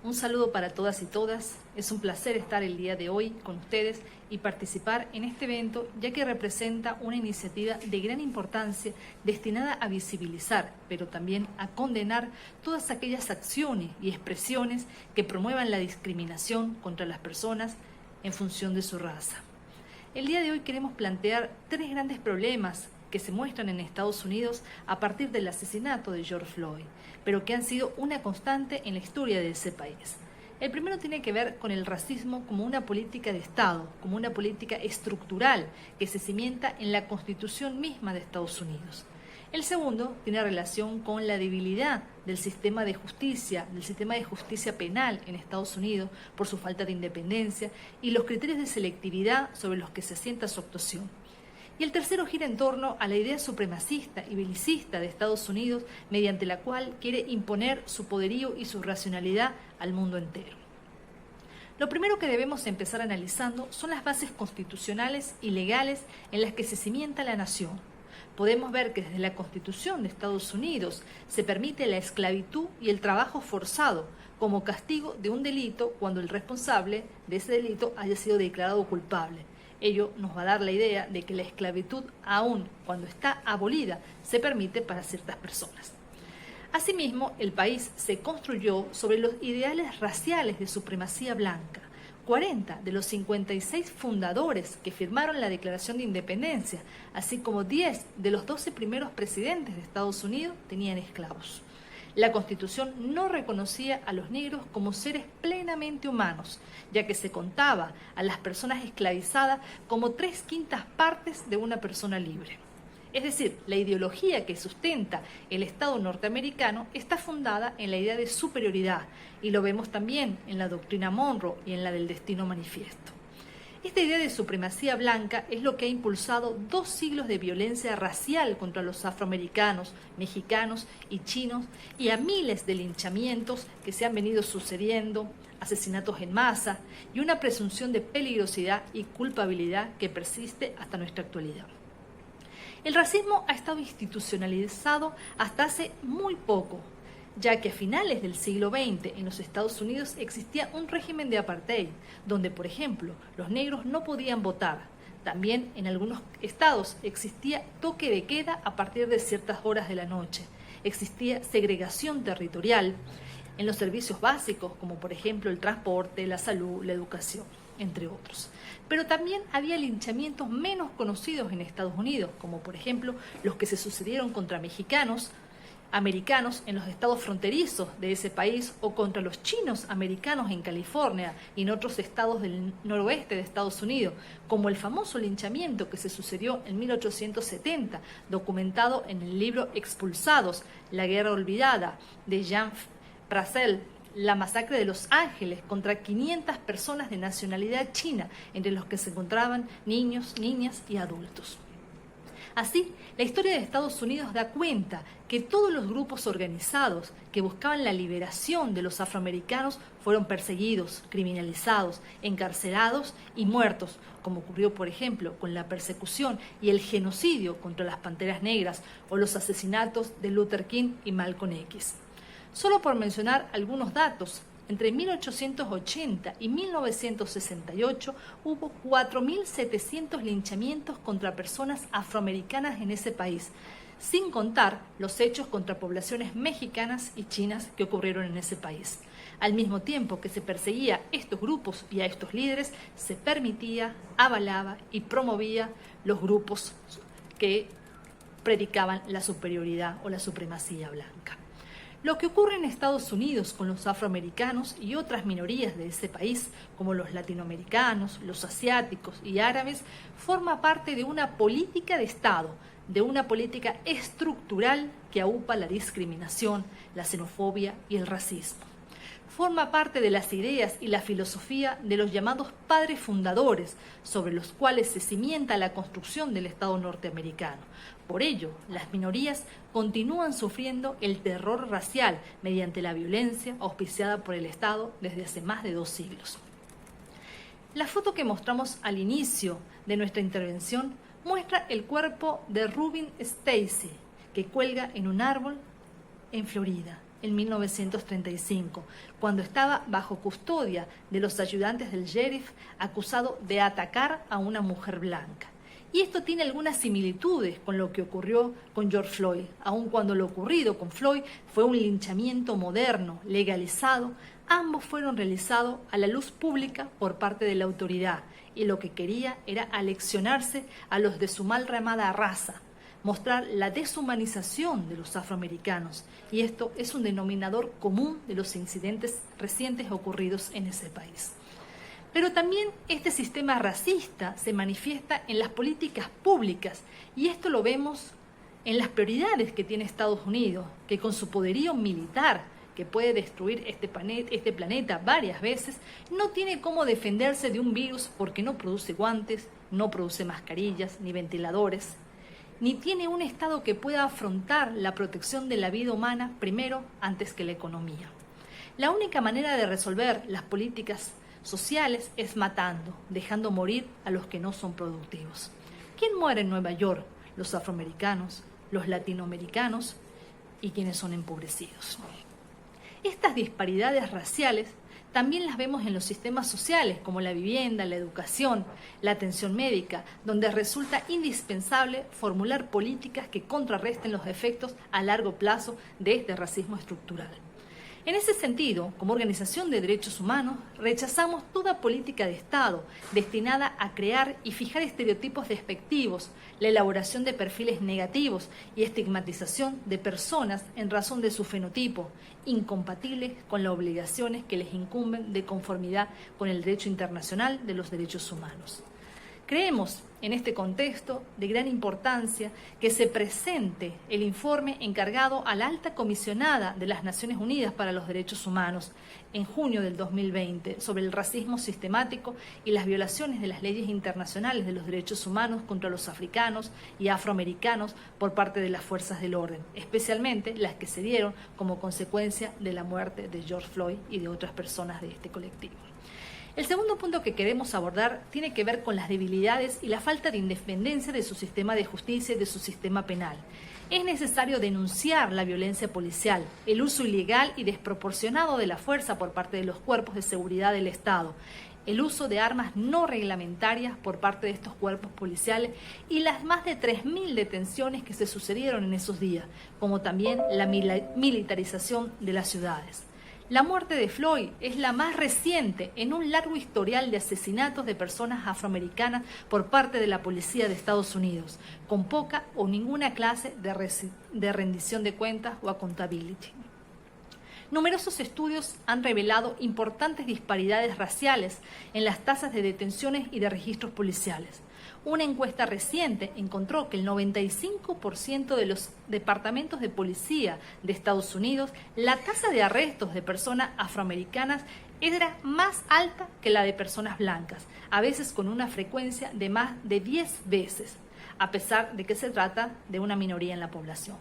Un saludo para todas y todas. Es un placer estar el día de hoy con ustedes y participar en este evento, ya que representa una iniciativa de gran importancia destinada a visibilizar, pero también a condenar todas aquellas acciones y expresiones que promuevan la discriminación contra las personas en función de su raza. El día de hoy queremos plantear tres grandes problemas que se muestran en Estados Unidos a partir del asesinato de George Floyd, pero que han sido una constante en la historia de ese país. El primero tiene que ver con el racismo como una política de Estado, como una política estructural que se cimienta en la Constitución misma de Estados Unidos. El segundo tiene relación con la debilidad del sistema de justicia penal en Estados Unidos por su falta de independencia y los criterios de selectividad sobre los que se asienta su actuación. Y el tercero gira en torno a la idea supremacista y belicista de Estados Unidos, mediante la cual quiere imponer su poderío y su racionalidad al mundo entero. Lo primero que debemos empezar analizando son las bases constitucionales y legales en las que se cimienta la nación. Podemos ver que desde la Constitución de Estados Unidos se permite la esclavitud y el trabajo forzado como castigo de un delito cuando el responsable de ese delito haya sido declarado culpable. Ello nos va a dar la idea de que la esclavitud, aun cuando está abolida, se permite para ciertas personas. Asimismo, el país se construyó sobre los ideales raciales de supremacía blanca. 40 de los 56 fundadores que firmaron la Declaración de Independencia, así como 10 de los 12 primeros presidentes de Estados Unidos tenían esclavos. La Constitución no reconocía a los negros como seres plenamente humanos, ya que se contaba a las personas esclavizadas como 3/5 partes de una persona libre. Es decir, la ideología que sustenta el Estado norteamericano está fundada en la idea de superioridad, y lo vemos también en la doctrina Monroe y en la del Destino Manifiesto. Esta idea de supremacía blanca es lo que ha impulsado 2 siglos de violencia racial contra los afroamericanos, mexicanos y chinos, y a miles de linchamientos que se han venido sucediendo, asesinatos en masa y una presunción de peligrosidad y culpabilidad que persiste hasta nuestra actualidad. El racismo ha estado institucionalizado hasta hace muy poco, ya que a finales del siglo XX en los Estados Unidos existía un régimen de apartheid, donde, por ejemplo, los negros no podían votar. También en algunos estados existía toque de queda a partir de ciertas horas de la noche. Existía segregación territorial en los servicios básicos, como por ejemplo el transporte, la salud, la educación, entre otros. Pero también había linchamientos menos conocidos en Estados Unidos, como por ejemplo los que se sucedieron contra mexicanos, americanos en los estados fronterizos de ese país, o contra los chinos americanos en California y en otros estados del noroeste de Estados Unidos, como el famoso linchamiento que se sucedió en 1870, documentado en el libro Expulsados, la guerra olvidada, de Jean Purcell, la masacre de Los Ángeles contra 500 personas de nacionalidad china, entre los que se encontraban niños, niñas y adultos. Así, la historia de Estados Unidos da cuenta que todos los grupos organizados que buscaban la liberación de los afroamericanos fueron perseguidos, criminalizados, encarcelados y muertos, como ocurrió, por ejemplo, con la persecución y el genocidio contra las Panteras Negras o los asesinatos de Luther King y Malcolm X. Solo por mencionar algunos datos, entre 1880 y 1968 hubo 4.700 linchamientos contra personas afroamericanas en ese país, sin contar los hechos contra poblaciones mexicanas y chinas que ocurrieron en ese país. Al mismo tiempo que se perseguía a estos grupos y a estos líderes, se permitía, avalaba y promovía los grupos que predicaban la superioridad o la supremacía blanca. Lo que ocurre en Estados Unidos con los afroamericanos y otras minorías de ese país, como los latinoamericanos, los asiáticos y árabes, forma parte de una política de Estado, de una política estructural que aupa la discriminación, la xenofobia y el racismo. Forma parte de las ideas y la filosofía de los llamados padres fundadores, sobre los cuales se cimienta la construcción del Estado norteamericano. Por ello, las minorías continúan sufriendo el terror racial mediante la violencia auspiciada por el Estado desde hace más de 2 siglos. La foto que mostramos al inicio de nuestra intervención muestra el cuerpo de Rubin Stacy, que cuelga en un árbol en Florida. en 1935, cuando estaba bajo custodia de los ayudantes del sheriff acusado de atacar a una mujer blanca. Y esto tiene algunas similitudes con lo que ocurrió con George Floyd, aun cuando lo ocurrido con Floyd fue un linchamiento moderno, legalizado. Ambos fueron realizados a la luz pública por parte de la autoridad y lo que quería era aleccionarse a los de su mal llamada raza, mostrar la deshumanización de los afroamericanos, y esto es un denominador común de los incidentes recientes ocurridos en ese país. Pero también este sistema racista se manifiesta en las políticas públicas, y esto lo vemos en las prioridades que tiene Estados Unidos, que con su poderío militar, que puede destruir este planeta varias veces, no tiene cómo defenderse de un virus porque no produce guantes, no produce mascarillas ni ventiladores, ni tiene un Estado que pueda afrontar la protección de la vida humana primero antes que la economía. La única manera de resolver las políticas sociales es matando, dejando morir a los que no son productivos. ¿Quién muere en Nueva York? Los afroamericanos, los latinoamericanos y quienes son empobrecidos. Estas disparidades raciales también las vemos en los sistemas sociales, como la vivienda, la educación, la atención médica, donde resulta indispensable formular políticas que contrarresten los efectos a largo plazo de este racismo estructural. En ese sentido, como organización de derechos humanos, rechazamos toda política de Estado destinada a crear y fijar estereotipos despectivos, la elaboración de perfiles negativos y estigmatización de personas en razón de su fenotipo, incompatibles con las obligaciones que les incumben de conformidad con el derecho internacional de los derechos humanos. Creemos, en este contexto de gran importancia, que se presente el informe encargado a la alta comisionada de las Naciones Unidas para los Derechos Humanos en junio del 2020 sobre el racismo sistemático y las violaciones de las leyes internacionales de los derechos humanos contra los africanos y afroamericanos por parte de las fuerzas del orden, especialmente las que se dieron como consecuencia de la muerte de George Floyd y de otras personas de este colectivo. El segundo punto que queremos abordar tiene que ver con las debilidades y la falta de independencia de su sistema de justicia y de su sistema penal. Es necesario denunciar la violencia policial, el uso ilegal y desproporcionado de la fuerza por parte de los cuerpos de seguridad del Estado, el uso de armas no reglamentarias por parte de estos cuerpos policiales y las más de 3.000 detenciones que se sucedieron en esos días, como también la militarización de las ciudades. La muerte de Floyd es la más reciente en un largo historial de asesinatos de personas afroamericanas por parte de la policía de Estados Unidos, con poca o ninguna clase de rendición de cuentas o accountability. Numerosos estudios han revelado importantes disparidades raciales en las tasas de detenciones y de registros policiales. Una encuesta reciente encontró que el 95% de los departamentos de policía de Estados Unidos, la tasa de arrestos de personas afroamericanas era más alta que la de personas blancas, a veces con una frecuencia de más de 10 veces, a pesar de que se trata de una minoría en la población.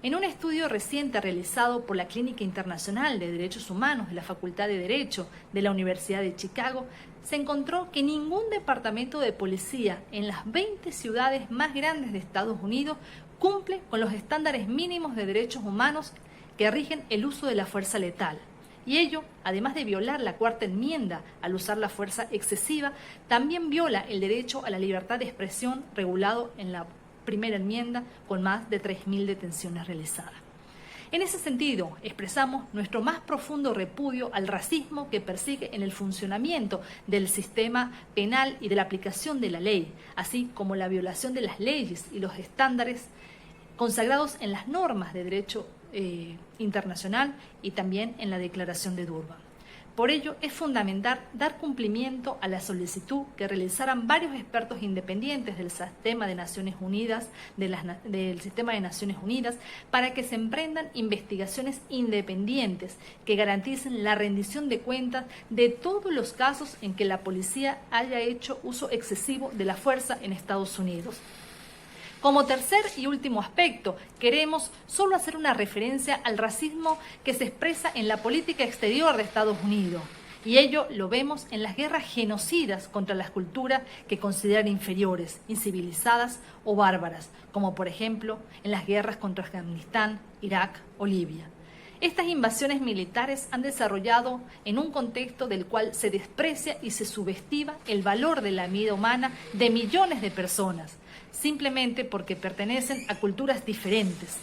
En un estudio reciente realizado por la Clínica Internacional de Derechos Humanos de la Facultad de Derecho de la Universidad de Chicago, se encontró que ningún departamento de policía en las 20 ciudades más grandes de Estados Unidos cumple con los estándares mínimos de derechos humanos que rigen el uso de la fuerza letal. Y ello, además de violar la cuarta enmienda al usar la fuerza excesiva, también viola el derecho a la libertad de expresión regulado en la primera enmienda con más de 3.000 detenciones realizadas. En ese sentido, expresamos nuestro más profundo repudio al racismo que persigue en el funcionamiento del sistema penal y de la aplicación de la ley, así como la violación de las leyes y los estándares consagrados en las normas de derecho internacional y también en la Declaración de Durban. Por ello, es fundamental dar cumplimiento a la solicitud que realizaran varios expertos independientes del sistema de Naciones Unidas, para que se emprendan investigaciones independientes que garanticen la rendición de cuentas de todos los casos en que la policía haya hecho uso excesivo de la fuerza en Estados Unidos. Como tercer y último aspecto, queremos solo hacer una referencia al racismo que se expresa en la política exterior de Estados Unidos. Y ello lo vemos en las guerras genocidas contra las culturas que consideran inferiores, incivilizadas o bárbaras, como por ejemplo en las guerras contra Afganistán, Irak o Libia. Estas invasiones militares han desarrollado en un contexto del cual se desprecia y se subestima el valor de la vida humana de millones de personas, simplemente porque pertenecen a culturas diferentes.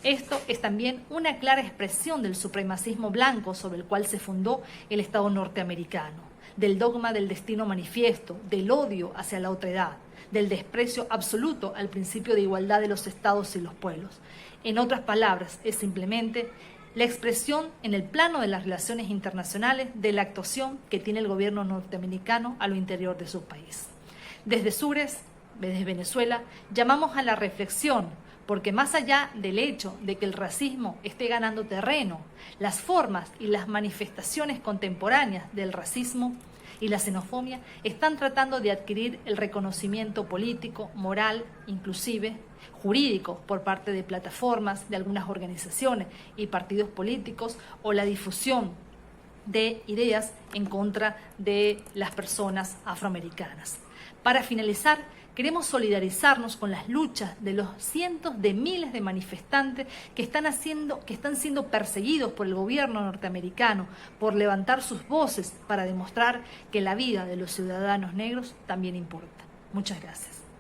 Esto es también una clara expresión del supremacismo blanco sobre el cual se fundó el Estado norteamericano, del dogma del destino manifiesto, del odio hacia la otredad, del desprecio absoluto al principio de igualdad de los estados y los pueblos. En otras palabras, es simplemente la expresión en el plano de las relaciones internacionales de la actuación que tiene el gobierno norteamericano a lo interior de su país. Desde Sures, desde Venezuela, llamamos a la reflexión, porque más allá del hecho de que el racismo esté ganando terreno, las formas y las manifestaciones contemporáneas del racismo y la xenofobia están tratando de adquirir el reconocimiento político, moral, inclusive jurídico por parte de plataformas, de algunas organizaciones y partidos políticos, o la difusión de ideas en contra de las personas afroamericanas. Para finalizar, queremos solidarizarnos con las luchas de los cientos de miles de manifestantes que están siendo perseguidos por el gobierno norteamericano por levantar sus voces para demostrar que la vida de los ciudadanos negros también importa. Muchas gracias.